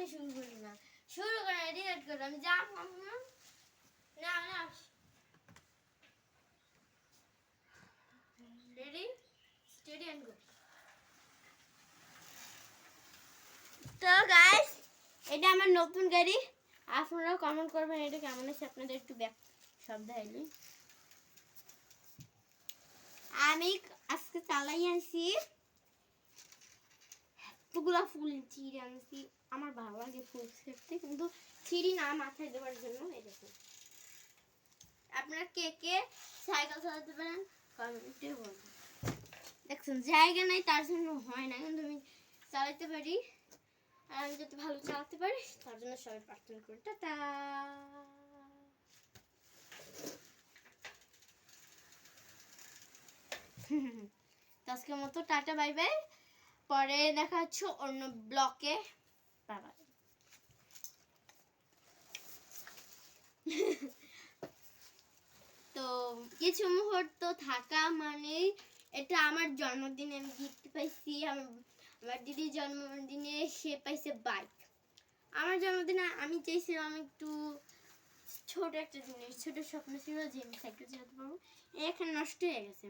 এখনই শুরু করি না, শুরু করে ডিলেট করে আমি যা না না। Ready steady and go. তো গাইস এটা আমার নতুন গাড়ি, আপনারাও কমেন্ট করবেন এটা কেমন আছে। আপনাদের একটু ব্যাক শব্দ হইলো। আমি আজকে চালাই আনছি এতগুলা ফুল ছিঁড়ে আনছি। আমার ভালো লাগে ফুল ছিঁড়তে, কিন্তু ছিঁড়ি না মাথায় দেওয়ার জন্য। এই দেখুন, আপনারা কে কে সাইকেল চালাতে পারেন কমেন্টে বলবেন। দেখছেন জায়গা নাই তার জন্য হয় না, কিন্তু আমি চালাতে পারি। আর আমি যাতে ভালো চালাতে পারি তার জন্য সবাই প্রার্থনা করি। টাটা। আজকের মতো টাটা বাই বাই, পরে দেখা হচ্ছে অন্য ব্লকে। বাবা তো কিছু মুহূর্ত থাকা মানে এটা আমার জন্মদিনে আমি গিফট পাইছি। আমার দিদির জন্মদিনে সে পাইছে বাইক। আমার জন্মদিনে আমি চেয়েছিলাম একটু ছোট একটা জিনিস, ছোট স্বপ্ন ছিল যে আমি সাইকেল চালাতে পারবো। এখানে নষ্ট হয়ে গেছে।